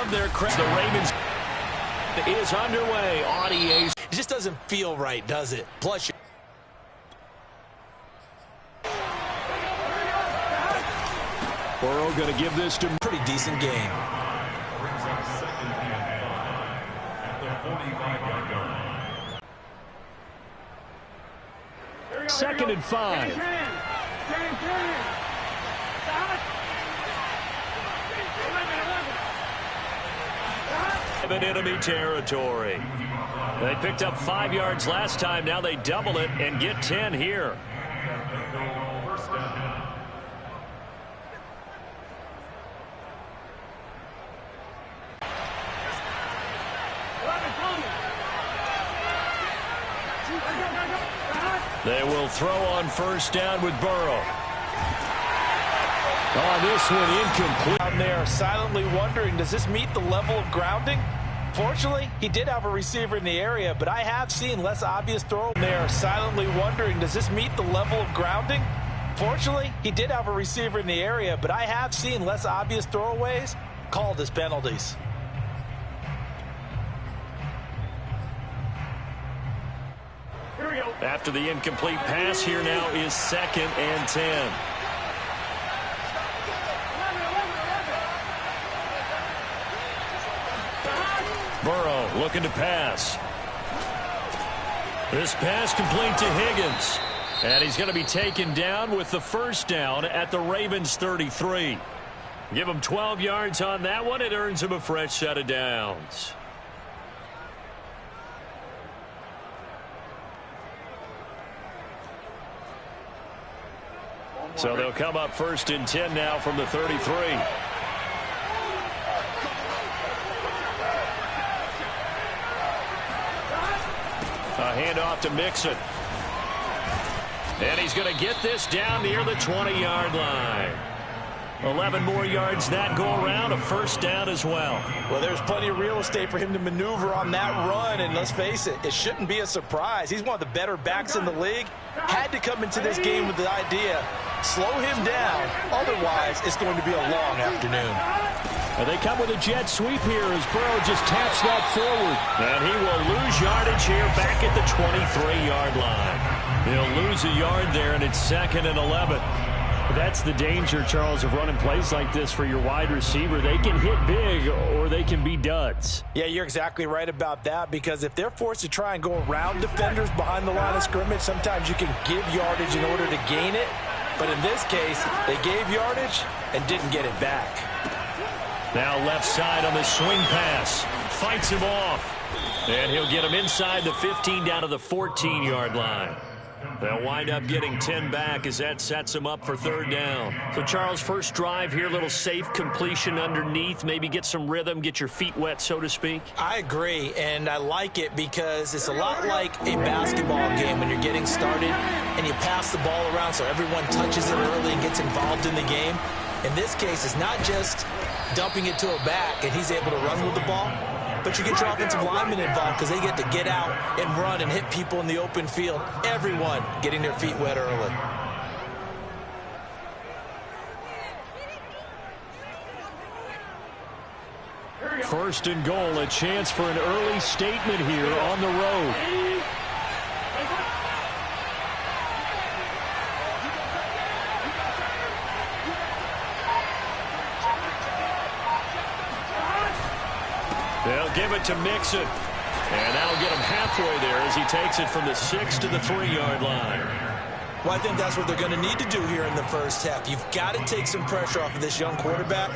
above their crest. The Ravens is underway on EA. It just doesn't feel right, does it? Plus, Burrow going to give this to pretty decent game. Second and 5. In enemy territory. They picked up 5 yards last time. Now they double it and get 10 here. They will throw on first down with Burrow. Oh, this one incomplete. Down there, silently wondering, does this meet the level of grounding? Fortunately, he did have a receiver in the area, but I have seen less obvious throw there. Silently wondering, does this meet the level of grounding? Fortunately, he did have a receiver in the area, but I have seen less obvious throwaways called as penalties. After the incomplete pass, here now is 2nd and 10. Burrow looking to pass. This pass complete to Higgins. And he's going to be taken down with the first down at the Ravens 33. Give him 12 yards on that one. It earns him a fresh set of downs. So they'll come up 1st and 10 now from the 33. A handoff to Mixon. And he's going to get this down near the 20-yard line. 11 more yards that go around, a first down as well. Well, there's plenty of real estate for him to maneuver on that run, and let's face it, it shouldn't be a surprise. He's one of the better backs in the league. Had to come into this game with the idea, slow him down, otherwise it's going to be a long afternoon. And they come with a jet sweep here as Burrow just taps that forward. And he will lose yardage here back at the 23-yard line. He'll lose a yard there, and it's 2nd and 11. That's the danger, Charles, of running plays like this for your wide receiver. They can hit big or they can be duds. Yeah, you're exactly right about that, because if they're forced to try and go around defenders behind the line of scrimmage, sometimes you can give yardage in order to gain it. But in this case, they gave yardage and didn't get it back. Now left side on the swing pass. Fights him off. And he'll get him inside the 15 down to the 14-yard line. They'll wind up getting 10 back as that sets them up for 3rd down. So, Charles, first drive here, little safe completion underneath. Maybe get some rhythm, get your feet wet, so to speak. I agree, and I like it because it's a lot like a basketball game when you're getting started and you pass the ball around so everyone touches it early and gets involved in the game. In this case, it's not just dumping it to a back and he's able to run with the ball, but you get your offensive linemen involved because they get to get out and run and hit people in the open field. Everyone getting their feet wet early. First and goal, a chance for an early statement here on the road. They'll give it to Mixon. And that'll get him halfway there as he takes it from the 6 to the 3-yard line. Well, I think that's what they're going to need to do here in the first half. You've got to take some pressure off of this young quarterback,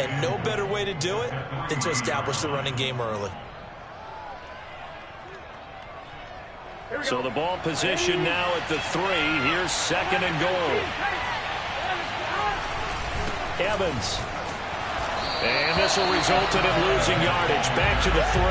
and no better way to do it than to establish the running game early. So the ball position now at the 3. Here's 2nd and goal. Evans. And this will result in him losing yardage. Back to the 3.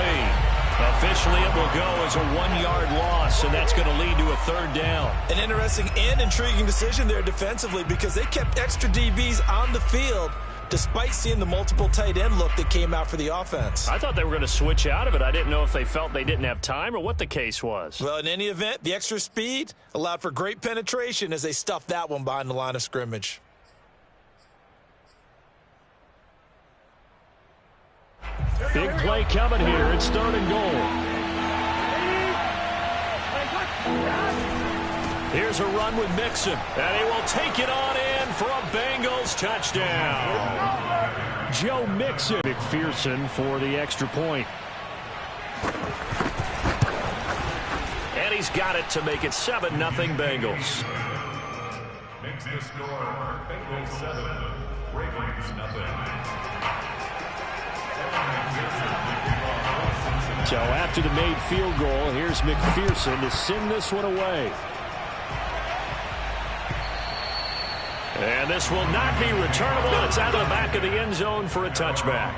Officially, it will go as a 1-yard loss, and that's going to lead to a 3rd down. An interesting and intriguing decision there defensively because they kept extra DBs on the field despite seeing the multiple tight end look that came out for the offense. I thought they were going to switch out of it. I didn't know if they felt they didn't have time or what the case was. Well, in any event, the extra speed allowed for great penetration as they stuffed that one behind the line of scrimmage. Big play coming here. It's 3rd and goal. Here's a run with Mixon, and he will take it on in for a Bengals touchdown. Joe Mixon. McPherson for the extra point. And he's got it to make it 7-0 Bengals. Makes the score Bengals 7, Ravens nothing. So after the made field goal, here's McPherson to send this one away. And this will not be returnable. It's out of the back of the end zone for a touchback.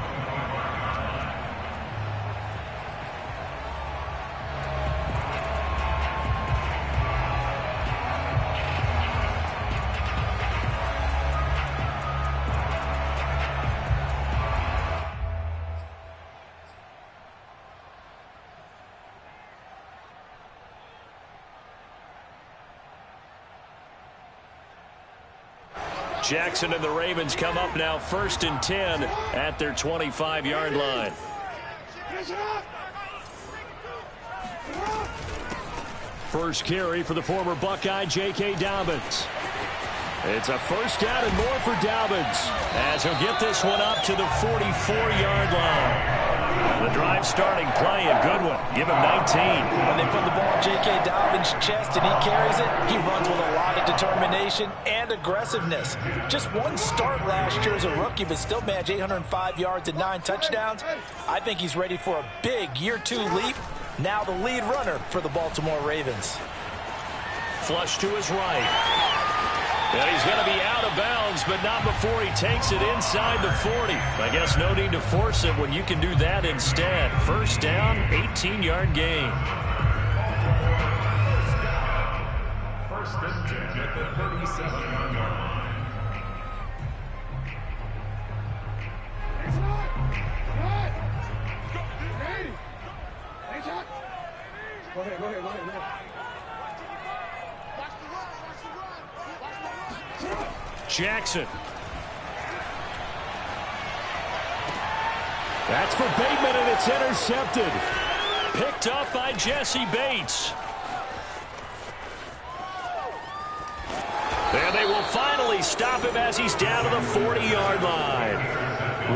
Jackson and the Ravens come up now 1st and 10 at their 25-yard line. First carry for the former Buckeye, J.K. Dobbins. It's a first down and more for Dobbins as he'll get this one up to the 44-yard line. The drive starting play, a good one. Give him 19. When they put the ball in J.K. Dobbins' chest and he carries it, he runs with a lot of determination and aggressiveness. Just one start last year as a rookie, but still managed 805 yards and 9 touchdowns. I think he's ready for a big year 2 leap. Now the lead runner for the Baltimore Ravens. Flush to his right. And he's going to be out of bounds, but not before he takes it inside the 40. I guess no need to force it when you can do that instead. First down, 18-yard gain. First and 10 at the 37-yard line. Go ahead. Jackson. That's for Bateman, and it's intercepted. Picked up by Jesse Bates. And they will finally stop him as he's down to the 40-yard line.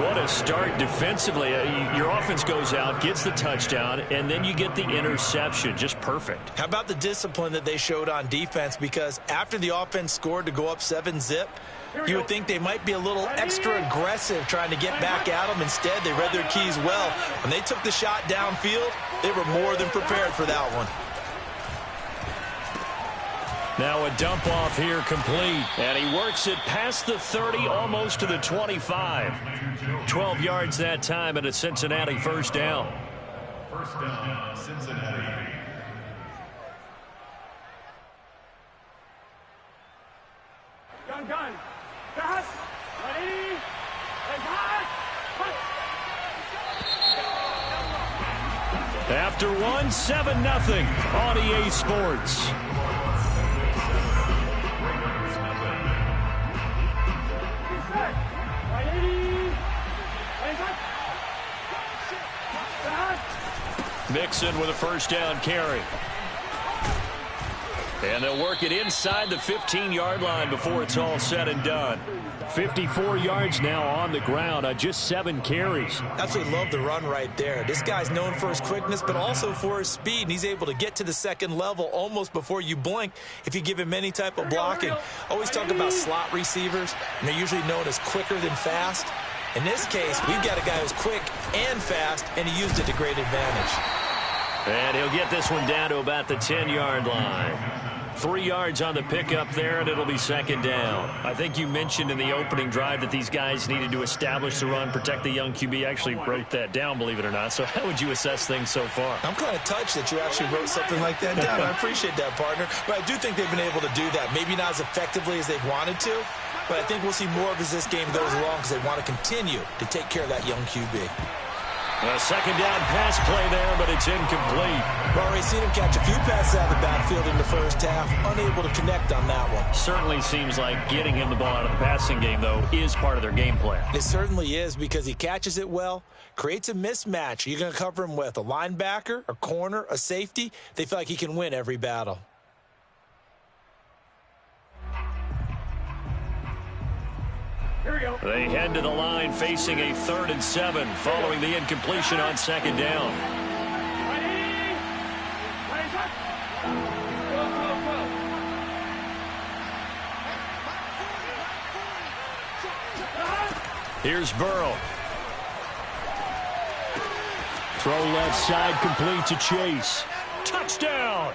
What a start defensively. Your offense goes out, gets the touchdown, and then you get the interception. Just perfect. How about the discipline that they showed on defense? Because after the offense scored to go up 7-zip, you would think they might be a little extra aggressive trying to get back at them. Instead, they read their keys well. When they took the shot downfield, they were more than prepared for that one. Now a dump off here complete. And he works it past the 30, almost to the 25. 12 yards that time, and a Cincinnati first down. First down, Cincinnati. Gun. Pass. Ready. After one, 7-0 on EA Sports. Mixon with a first down carry. And they'll work it inside the 15-yard line before it's all said and done. 54 yards now on the ground on just 7 carries. Absolutely love the run right there. This guy's known for his quickness, but also for his speed. And he's able to get to the second level almost before you blink if you give him any type of blocking. Always talk about slot receivers, and they're usually known as quicker than fast. In this case, we've got a guy who's quick and fast, and he used it to great advantage. And he'll get this one down to about the 10-yard line. 3 yards on the pickup there, and it'll be second down. I think you mentioned in the opening drive that these guys needed to establish the run, protect the young QB. Actually wrote that down, believe it or not. So how would you assess things so far? I'm kind of touched that you actually wrote something like that down. I appreciate that, partner. But I do think they've been able to do that. Maybe not as effectively as they've wanted to, but I think we'll see more of as this game goes along because they want to continue to take care of that young QB. A second down pass play there, but it's incomplete. Well, we've seen him catch a few passes out of the backfield in the first half, unable to connect on that one. Certainly seems like getting him the ball out of the passing game, though, is part of their game plan. It certainly is, because he catches it well, creates a mismatch. You're going to cover him with a linebacker, a corner, a safety. They feel like he can win every battle. Here we go. They head to the line facing a 3rd and 7 following the incompletion on second down. Ready? Ready, set. Go, go, go. Here's Burrow. Throw left side complete to Chase. Touchdown!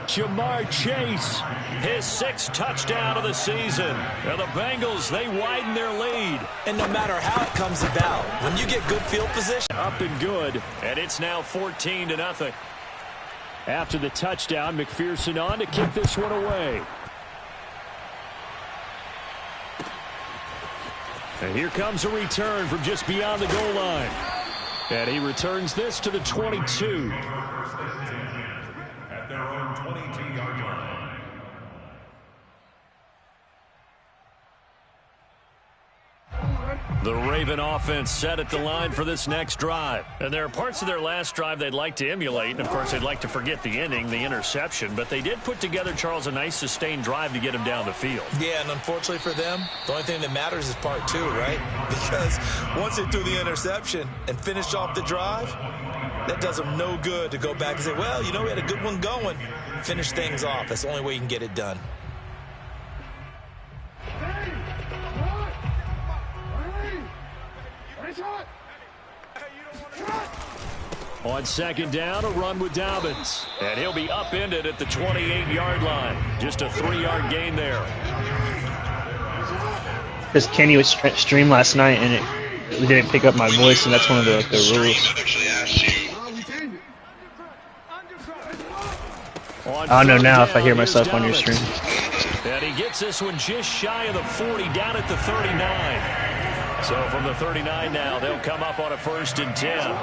Jamar Chase, his 6th touchdown of the season. And the Bengals, they widen their lead. And no matter how it comes about, when you get good field position. Up and good, and it's now 14-0. After the touchdown, McPherson on to kick this one away. And here comes a return from just beyond the goal line. And he returns this to the 22. At their own 22-yard line. The Raven offense set at the line for this next drive. And there are parts of their last drive they'd like to emulate. And, of course, they'd like to forget the ending, the interception. But they did put together, Charles, a nice sustained drive to get him down the field. Yeah, and unfortunately for them, the only thing that matters is part 2, right? Because once they threw the interception and finished off the drive, that does them no good to go back and say, well, you know, we had a good one going. Finish things off. That's the only way you can get it done. On second down, a run with Dobbins. And he'll be upended at the 28-yard line. Just a 3-yard gain there. Because Kenny was stream last night and it didn't pick up my voice, and that's one of the rules. I don't know now if I hear myself on your stream. And he gets this one just shy of the 40, down at the 39. So from the 39 now, they'll come up on a 1st and 10.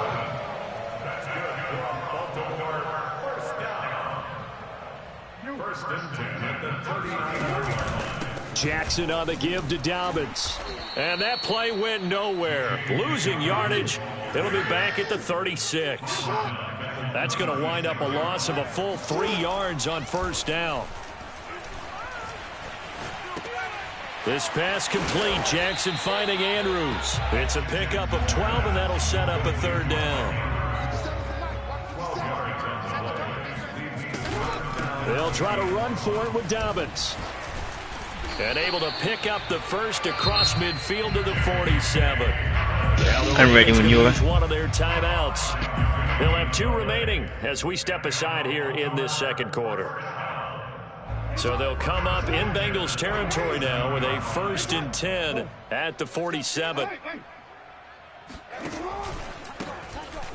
Jackson on the give to Dobbins. And that play went nowhere. Losing yardage. It'll be back at the 36. That's going to wind up a loss of a full 3 yards on 1st down. This pass complete. Jackson finding Andrews. It's a pickup of 12, and that'll set up a 3rd down. They'll try to run for it with Dobbins. And able to pick up the first across midfield to the 47. I'm ready when you are. One of their timeouts. They'll have 2 remaining as we step aside here in this 2nd quarter. So they'll come up in Bengals territory now with a 1st and 10 at the 47.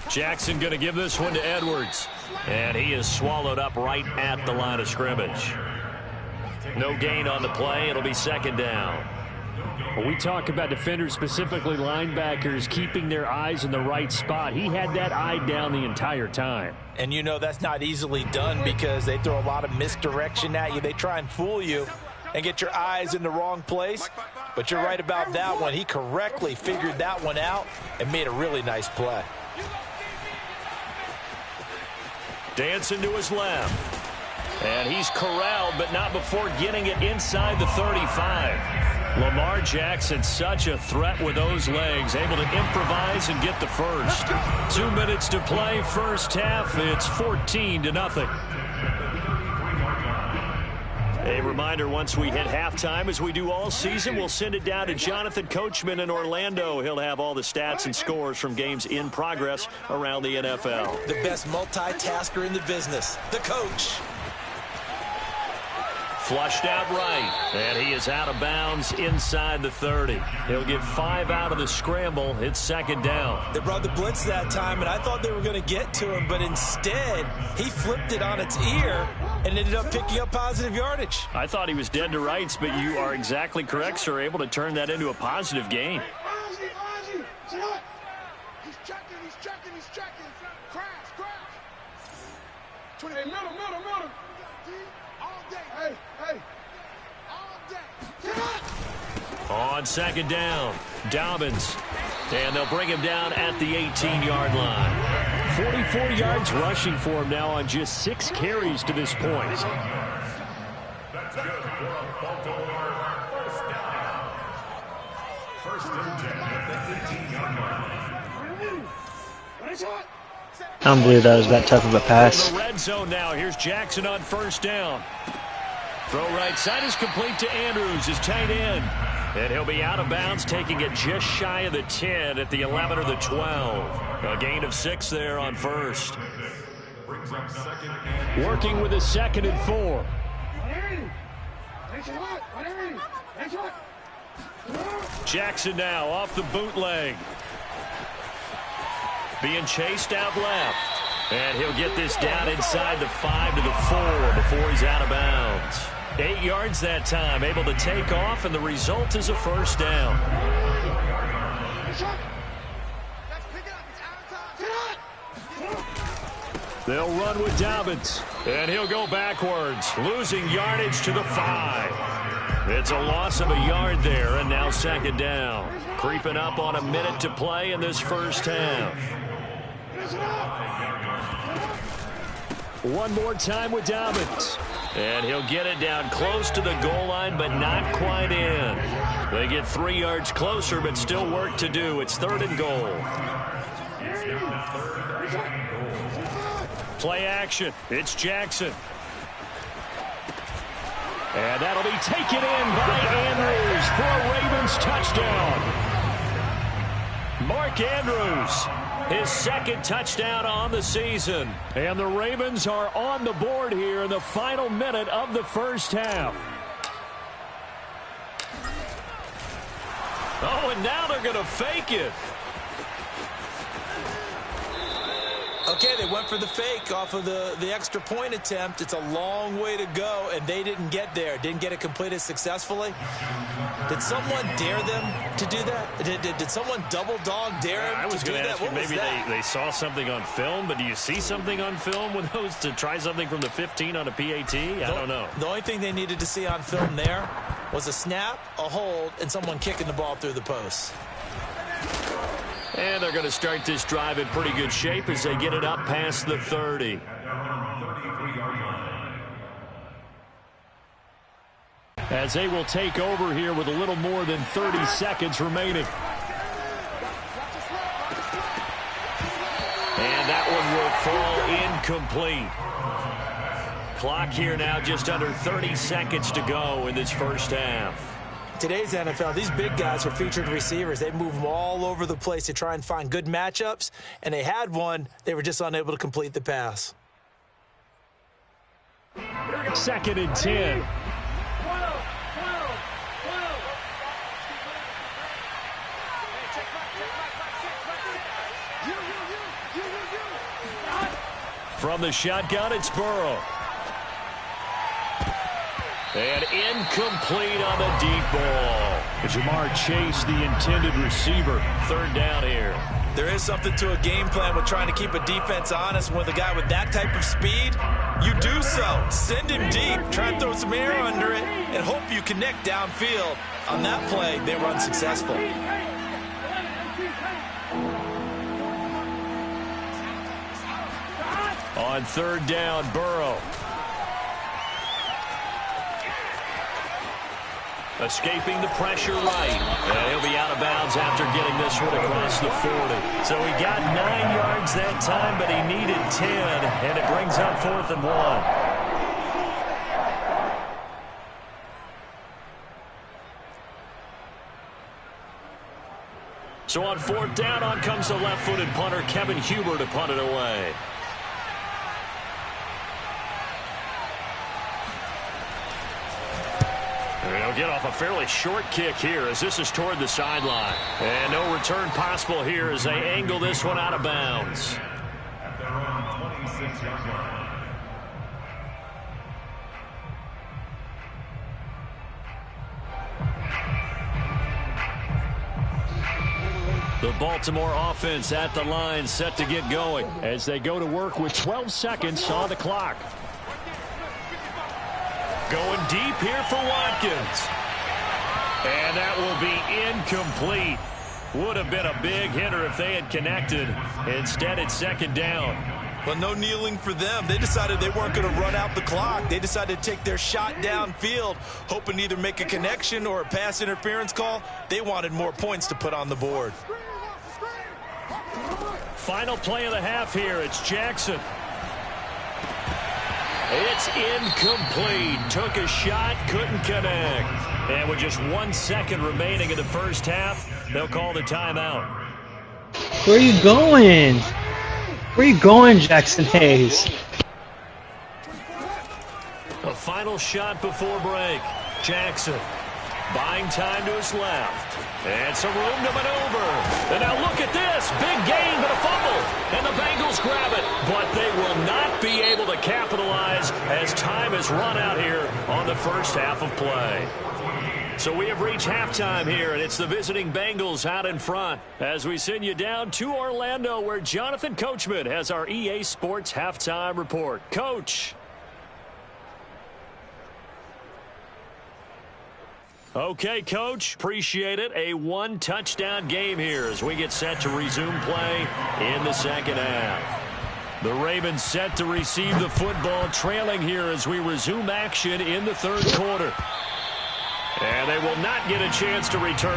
Jackson going to give this one to Edwards. And he is swallowed up right at the line of scrimmage. No gain on the play. It'll be 2nd down. When we talk about defenders, specifically linebackers, keeping their eyes in the right spot, he had that eye down the entire time. And you know that's not easily done because they throw a lot of misdirection at you. They try and fool you and get your eyes in the wrong place. But you're right about that one. He correctly figured that one out and made a really nice play. Dancing to his left. And he's corralled, but not before getting it inside the 35. Lamar Jackson, such a threat with those legs, able to improvise and get the first. 2 minutes to play, first half. It's 14-0. A reminder, once we hit halftime, as we do all season, we'll send it down to Jonathan Coachman in Orlando. He'll have all the stats and scores from games in progress around the NFL. The best multitasker in the business, the coach. Flushed out right, and he is out of bounds inside the 30. He'll get 5 out of the scramble. It's 2nd down. They brought the blitz that time, and I thought they were going to get to him, but instead, he flipped it on its ear and ended up picking up positive yardage. I thought he was dead to rights, but you are exactly correct, sir, able to turn that into a positive gain. He's checking. Crash. 20. Hey, middle. All day. Hey. All day. Get up! On second down, Dobbins. And they'll bring him down at the 18-yard line. 44 yards rushing for him now on just 6 carries to this point. That's good for a Baltimore first down. First and 10 at the 18-yard line. I don't believe that was that tough of a pass. From the red zone now. Here's Jackson on first down. Throw right side is complete to Andrews, his tight end. And he'll be out of bounds, taking it just shy of the 10 at the 11 or the 12. A gain of 6 there on first. Working with a 2nd and 4. Jackson now off the bootleg. Being chased out left. And he'll get this down inside the 5 to the 4 before he's out of bounds. 8 yards that time, able to take off, and the result is a first down. They'll run with Dobbins, and he'll go backwards, losing yardage to the 5. It's a loss of a yard there, and now second down. Creeping up on a minute to play in this first half. One more time with Dobbins. And he'll get it down close to the goal line, but not quite in. They get 3 yards closer, but still work to do. It's 3rd and goal. Play action. It's Jackson. And that'll be taken in by Andrews for a Ravens touchdown. Mark Andrews, his 2nd touchdown on the season. And the Ravens are on the board here in the final minute of the first half. Oh, and now they're going to fake it. Okay, they went for the fake off of the extra point attempt. It's a long way to go, and they didn't get there. Didn't get it completed successfully. Did someone dare them to do that? Did someone double dog dare them I was to do going to that? ask you, What was maybe that? they saw something on film, but do you see something on film with those to try something from the 15 on a PAT? I don't know. The only thing they needed to see on film there was a snap, a hold, and someone kicking the ball through the post. And they're going to start this drive in pretty good shape as they get it up past the 30. As they will take over here with a little more than 30 seconds remaining. And that one will fall incomplete. Clock here now just under 30 seconds to go in this first half. Today's NFL, these big guys are featured receivers. They move them all over the place to try and find good matchups, and they had one. They were just unable to complete the pass. 2nd and 10. From the shotgun, it's Burrow. And incomplete on the deep ball. Jamar Chase, the intended receiver. 3rd down here. There is something to a game plan with trying to keep a defense honest. With a guy with that type of speed, you do so. Send him deep. Try and throw some air under it and hope you connect downfield. On that play, they were unsuccessful. On 3rd down, Burrow. Escaping the pressure right. And he'll be out of bounds after getting this one across the 40. So he got 9 yards that time, but he needed 10. And it brings up 4th and 1. So on 4th down, on comes the left-footed punter, Kevin Huber, to punt it away. They'll get off a fairly short kick here as this is toward the sideline. And no return possible here as they angle this one out of bounds. At their own 26-yard line. The Baltimore offense at the line, set to get going. As they go to work with 12 seconds on the clock. Going deep here for Watkins. And that will be incomplete. Would have been a big hitter if they had connected. Instead, it's second down. Well, no kneeling for them. They decided they weren't going to run out the clock. They decided to take their shot downfield, hoping to either make a connection or a pass interference call. They wanted more points to put on the board. Final play of the half here. It's Jackson. It's incomplete. Took a shot, couldn't connect. And with just 1 second remaining in the first half, they'll call the timeout. Where are you going? Where are you going, Jackson Hayes? A final shot before break. Jackson buying time to his left. And some room to maneuver. And now look at this. Big gain, but a fumble. And the Bengals grab it. But they will not be able to capitalize as time has run out here on the first half of play. So we have reached halftime here, and it's the visiting Bengals out in front as we send you down to Orlando, where Jonathan Coachman has our EA Sports halftime report. Coach. Okay, Coach, appreciate it. A one-touchdown game here as we get set to resume play in the second half. The Ravens set to receive the football, trailing here as we resume action in the third quarter. And they will not get a chance to return.